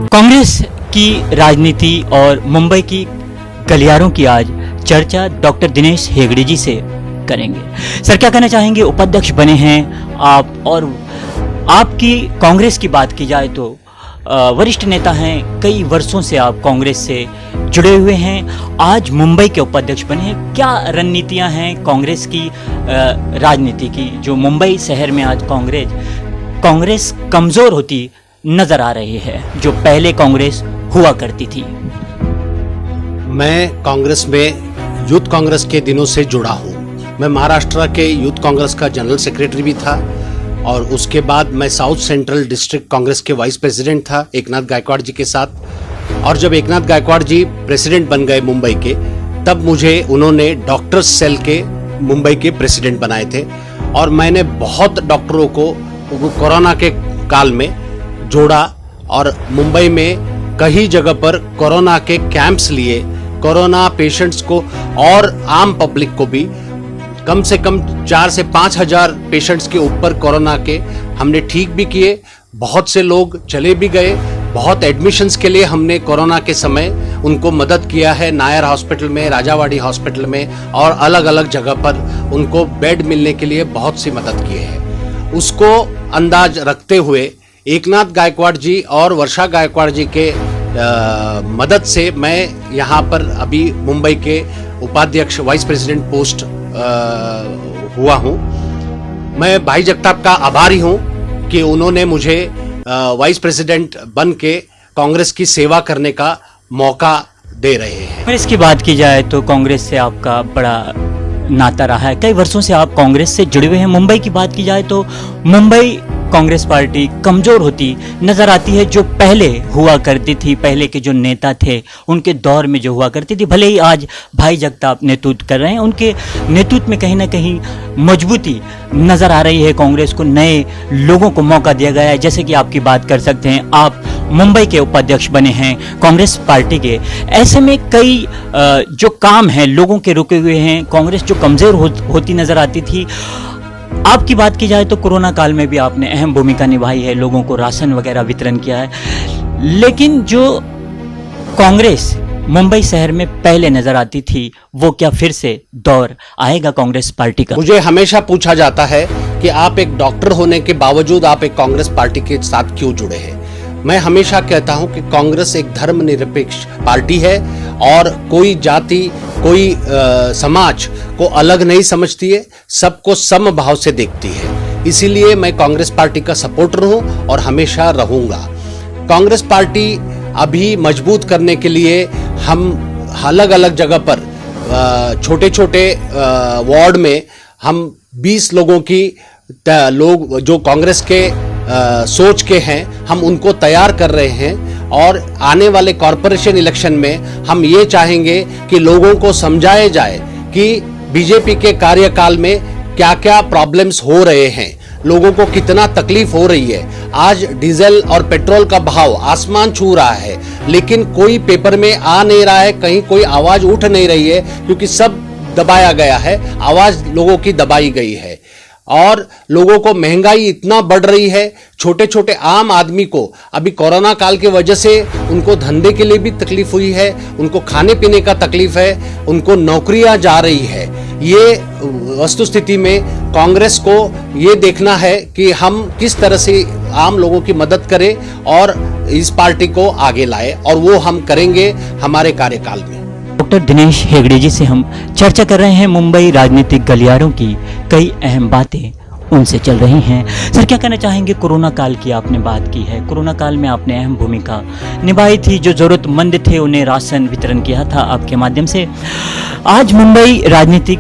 कांग्रेस की राजनीति और मुंबई की गलियारों की आज चर्चा डॉक्टर दिनेश हेगड़े जी से करेंगे। सर, क्या कहना चाहेंगे? उपाध्यक्ष बने हैं आप, और आपकी कांग्रेस की बात की जाए तो वरिष्ठ नेता हैं, कई वर्षों से आप कांग्रेस से जुड़े हुए हैं, आज मुंबई के उपाध्यक्ष बने हैं। क्या रणनीतियां हैं कांग्रेस की राजनीति की, जो मुंबई शहर में आज कांग्रेस कमजोर होती नजर आ रही है, जो पहले कांग्रेस हुआ करती थी? मैं कांग्रेस में यूथ कांग्रेस के दिनों से जुड़ा हूँ। मैं महाराष्ट्र के यूथ कांग्रेस का जनरल सेक्रेटरी भी था, और उसके बाद मैं साउथ सेंट्रल डिस्ट्रिक्ट कांग्रेस के वाइस प्रेसिडेंट था एकनाथ गायकवाड़ जी के साथ। और जब एकनाथ गायकवाड़ जी प्रेसिडेंट बन गए मुंबई के, तब मुझे उन्होंने डॉक्टर्स सेल के मुंबई के प्रेसिडेंट बनाए थे, और मैंने बहुत डॉक्टरों को कोरोना के काल में जोड़ा, और मुंबई में कई जगह पर कोरोना के कैंप्स लिए, कोरोना पेशेंट्स को और आम पब्लिक को भी कम से कम 4 से 5 हजार पेशेंट्स के ऊपर कोरोना के हमने ठीक भी किए। बहुत से लोग चले भी गए, बहुत एडमिशन्स के लिए हमने कोरोना के समय उनको मदद किया है। नायर हॉस्पिटल में, राजावाड़ी हॉस्पिटल में और अलग अलग जगह पर उनको बेड मिलने के लिए बहुत सी मदद किए हैं। उसको अंदाज रखते हुए एकनाथ गायकवाड़ जी और वर्षा गायकवाड़ जी के मदद से मैं यहाँ पर अभी मुंबई के उपाध्यक्ष वाइस प्रेसिडेंट पोस्ट हुआ हूँ। मैं भाई जगताप का आभारी हूँ कि उन्होंने मुझे वाइस प्रेसिडेंट बन के कांग्रेस की सेवा करने का मौका दे रहे हैं। कांग्रेस की बात की जाए तो कांग्रेस से आपका बड़ा नाता रहा है, कई वर्षों से आप कांग्रेस से जुड़े हुए हैं। मुंबई की बात की जाए तो मुंबई कांग्रेस पार्टी कमजोर होती नजर आती है, जो पहले हुआ करती थी, पहले के जो नेता थे उनके दौर में जो हुआ करती थी। भले ही आज भाई जगताप नेतृत्व कर रहे हैं, उनके नेतृत्व में कहीं ना कहीं मजबूती नजर आ रही है। कांग्रेस को नए लोगों को मौका दिया गया है, जैसे कि आपकी बात कर सकते हैं, आप मुंबई के उपाध्यक्ष बने हैं कांग्रेस पार्टी के। ऐसे में कई जो काम हैं लोगों के रुके हुए हैं, कांग्रेस जो कमजोर होती नजर आती थी। आपकी बात की जाए तो कोरोना काल में भी आपने अहम भूमिका निभाई है, लोगों को राशन वगैरह वितरण किया है, लेकिन जो कांग्रेस मुंबई शहर में पहले नजर आती थी, वो क्या फिर से दौर आएगा कांग्रेस पार्टी का? मुझे हमेशा पूछा जाता है कि आप एक डॉक्टर होने के बावजूद आप एक कांग्रेस पार्टी के साथ क्यों जुड़े हैं। मैं हमेशा कहता हूं कि कांग्रेस एक धर्मनिरपेक्ष पार्टी है, और कोई जाति, कोई समाज को अलग नहीं समझती है, सबको समभाव से देखती है। इसीलिए मैं कांग्रेस पार्टी का सपोर्टर हूं और हमेशा रहूंगा। कांग्रेस पार्टी अभी मजबूत करने के लिए हम अलग अलग जगह पर छोटे छोटे वार्ड में हम 20 लोगों की लोग जो कांग्रेस के सोच के हैं, हम उनको तैयार कर रहे हैं। और आने वाले कॉरपोरेशन इलेक्शन में हम ये चाहेंगे कि लोगों को समझाया जाए कि बीजेपी के कार्यकाल में क्या क्या प्रॉब्लम्स हो रहे हैं, लोगों को कितना तकलीफ हो रही है। आज डीजल और पेट्रोल का भाव आसमान छू रहा है, लेकिन कोई पेपर में आ नहीं रहा है, कहीं कोई आवाज उठ नहीं रही है, क्योंकि सब दबाया गया है, आवाज लोगों की दबाई गई है। और लोगों को महंगाई इतना बढ़ रही है, छोटे छोटे आम आदमी को अभी कोरोना काल की वजह से उनको धंधे के लिए भी तकलीफ हुई है, उनको खाने पीने का तकलीफ है, उनको नौकरियां जा रही है। ये वस्तुस्थिति में कांग्रेस को ये देखना है कि हम किस तरह से आम लोगों की मदद करें और इस पार्टी को आगे लाए, और वो हम करेंगे हमारे कार्यकाल में। डॉक्टर दिनेश हेगड़े जी से हम चर्चा कर रहे हैं मुंबई राजनीतिक गलियारों की, कई अहम बातें उनसे चल रही हैं। सर, क्या कहना चाहेंगे? कोरोना काल की आपने बात की है, कोरोना काल में आपने अहम भूमिका निभाई थी, जो जरूरतमंद थे उन्हें राशन वितरण किया था आपके माध्यम से। आज मुंबई राजनीतिक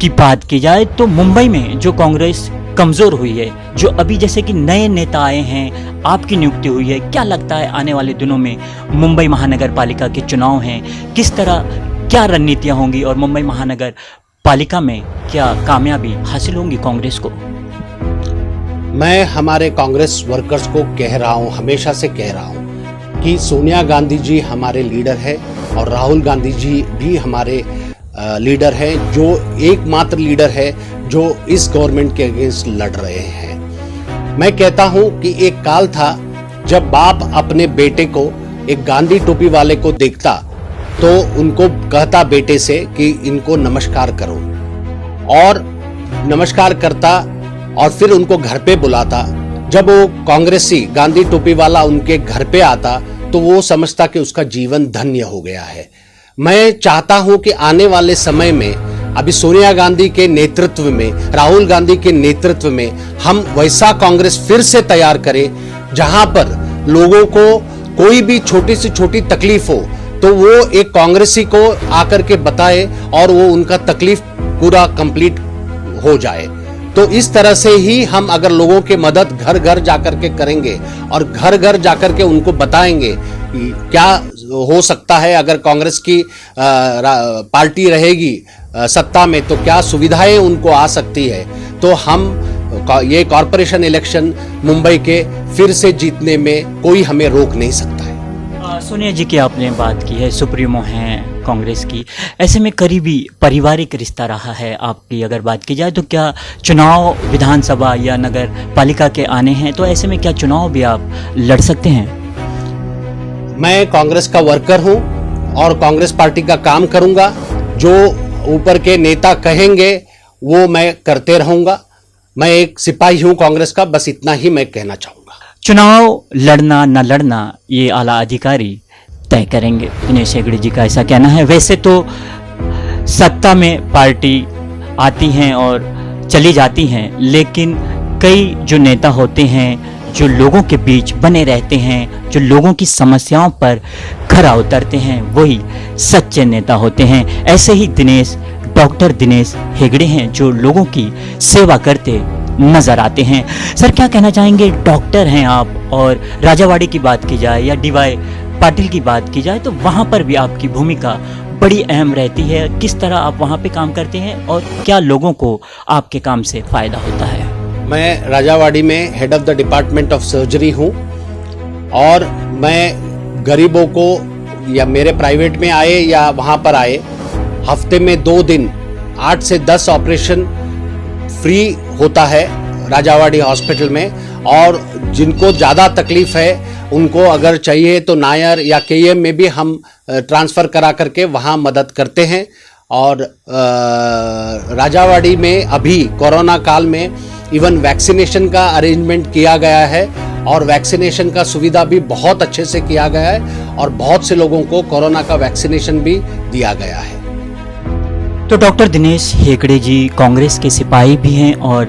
की बात की जाए तो मुंबई में जो कांग्रेस कमजोर हुई है, जो अभी जैसे कि नए नेता आए हैं, आपकी नियुक्ति हुई है, क्या लगता है आने वाले दिनों में मुंबई महानगर पालिका के चुनाव हैं, किस तरह क्या रणनीतियां होंगी, और मुंबई महानगर पालिका में क्या कामयाबी हासिल होंगी कांग्रेस को? मैं हमारे कांग्रेस वर्कर्स को कह रहा हूं, हमेशा से कह रहा हूं कि सोनिया गांधी जी हमारे लीडर है, और राहुल गांधी जी भी हमारे लीडर है, जो एकमात्र लीडर है जो इस गवर्नमेंट के अगेंस्ट लड़ रहे हैं। मैं कहता हूं कि एक काल था जब बाप अपने बेटे को एक गांधी टोपी वाले को देखता तो उनको कहता बेटे से कि इनको नमस्कार करो, और नमस्कार करता और फिर उनको घर पे बुलाता। जब वो कांग्रेसी गांधी टोपी वाला उनके घर पे आता तो वो समझता कि उसका जीवन धन्य हो गया है। मैं चाहता हूं कि आने वाले समय में अभी सोनिया गांधी के नेतृत्व में, राहुल गांधी के नेतृत्व में हम वैसा कांग्रेस फिर से तैयार करें जहां पर लोगों को कोई भी छोटी से छोटी तकलीफ हो तो वो एक कांग्रेसी को आकर के बताए और वो उनका तकलीफ पूरा कंप्लीट हो जाए। तो इस तरह से ही हम अगर लोगों की मदद घर घर जाकर के करेंगे और घर घर जाकर के उनको बताएंगे क्या हो सकता है अगर कांग्रेस की पार्टी रहेगी सत्ता में तो क्या सुविधाएं उनको आ सकती है, तो हम ये कॉरपोरेशन इलेक्शन मुंबई के फिर से जीतने में कोई हमें रोक नहीं सकता है। सोनिया जी की आपने बात की है, सुप्रीमो हैं कांग्रेस की, ऐसे में करीबी पारिवारिक रिश्ता रहा है आपकी अगर बात की जाए तो क्या चुनाव विधानसभा या नगर पालिका के आने हैं तो ऐसे में क्या चुनाव भी आप लड़ सकते हैं? मैं कांग्रेस का वर्कर हूं और कांग्रेस पार्टी का काम करूंगा। जो ऊपर के नेता कहेंगे वो मैं करते रहूंगा। मैं एक सिपाही हूं कांग्रेस का, बस इतना ही मैं कहना चाहूंगा। चुनाव लड़ना न लड़ना ये आला अधिकारी तय करेंगे, दिनेश हेगड़े जी का ऐसा कहना है। वैसे तो सत्ता में पार्टी आती हैं और चली जाती हैं, लेकिन कई जो नेता होते हैं जो लोगों के बीच बने रहते हैं, जो लोगों की समस्याओं पर खरा उतरते हैं, वही सच्चे नेता होते हैं। ऐसे ही डॉक्टर दिनेश हेगड़े हैं जो लोगों की सेवा करते नजर आते हैं। सर क्या कहना चाहेंगे, डॉक्टर हैं आप और राजावाड़ी की बात की जाए या डीवाई पाटिल की बात की जाए तो वहाँ पर भी आपकी भूमिका बड़ी अहम रहती है। किस तरह आप वहाँ पे काम करते हैं और क्या लोगों को आपके काम से फ़ायदा होता है? मैं राजावाड़ी में head of the department of surgery हूँ और मैं गरीबों को या मेरे प्राइवेट में आए या वहाँ पर आए हफ्ते में 2 दिन 8 से 10 ऑपरेशन फ्री होता है राजावाड़ी हॉस्पिटल में, और जिनको ज़्यादा तकलीफ है उनको अगर चाहिए तो नायर या केएम में भी हम ट्रांसफ़र करा करके वहाँ मदद करते हैं। और राजावाड़ी में अभी कोरोना काल में इवन वैक्सीनेशन का अरेंजमेंट किया गया है और वैक्सीनेशन का सुविधा भी बहुत अच्छे से किया गया है और बहुत से लोगों को कोरोना का वैक्सीनेशन भी दिया गया है। तो डॉक्टर दिनेश हेगड़े जी कांग्रेस के सिपाही भी हैं और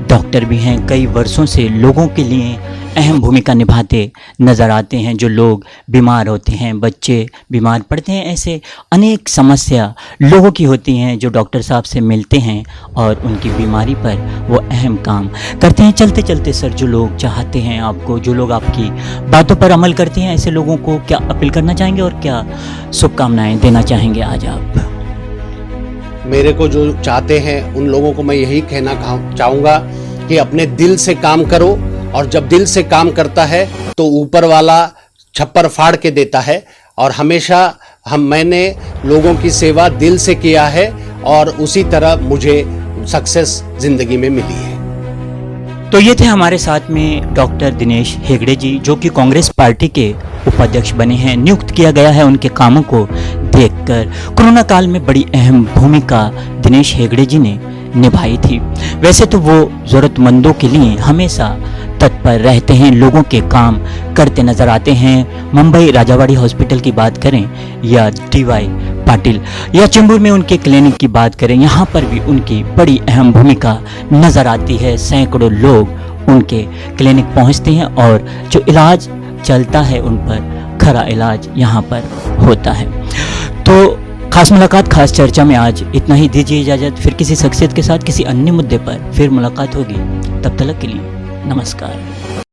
डॉक्टर भी हैं। कई वर्षों से लोगों के लिए अहम भूमिका निभाते नज़र आते हैं। जो लोग बीमार होते हैं, बच्चे बीमार पड़ते हैं, ऐसे अनेक समस्या लोगों की होती हैं जो डॉक्टर साहब से मिलते हैं और उनकी बीमारी पर वो अहम काम करते हैं। चलते चलते सर, जो लोग चाहते हैं आपको, जो लोग आपकी बातों पर अमल करते हैं, ऐसे लोगों को क्या अपील करना चाहेंगे और क्या शुभकामनाएँ देना चाहेंगे आज आप? मेरे को जो चाहते हैं उन लोगों को मैं यही कहना चाहूँगा कि अपने दिल से काम करो, और जब दिल से काम करता है तो ऊपर वाला छप्पर फाड़ के देता है। और हमेशा मैंने लोगों की सेवा दिल से किया है और उसी तरह मुझे सक्सेस जिंदगी में मिली है। तो ये थे हमारे साथ में डॉक्टर दिनेश हेगड़े जी जो कि कांग्रेस पार्टी के उपाध्यक्ष बने हैं। नियुक्त किया गया है उनके कामों को देखकर। कोरोना काल में बड़ी अहम भूमिका दिनेश हेगड़े जी ने निभाई थी। वैसे तो वो ज़रूरतमंदों के लिए हमेशा तत्पर रहते हैं, लोगों के काम करते नजर आते हैं। मुंबई राजावाड़ी हॉस्पिटल की बात करें या डीवाई पाटिल या चेंबूर में उनके क्लिनिक की बात करें, यहाँ पर भी उनकी बड़ी अहम भूमिका नजर आती है। सैकड़ों लोग उनके क्लिनिक पहुँचते हैं और जो इलाज चलता है उन पर खरा इलाज यहाँ पर होता है। तो खास मुलाकात, खास चर्चा में आज इतना ही। दीजिए इजाज़त, फिर किसी शख्सियत के साथ किसी अन्य मुद्दे पर फिर मुलाकात होगी। तब तक के लिए नमस्कार।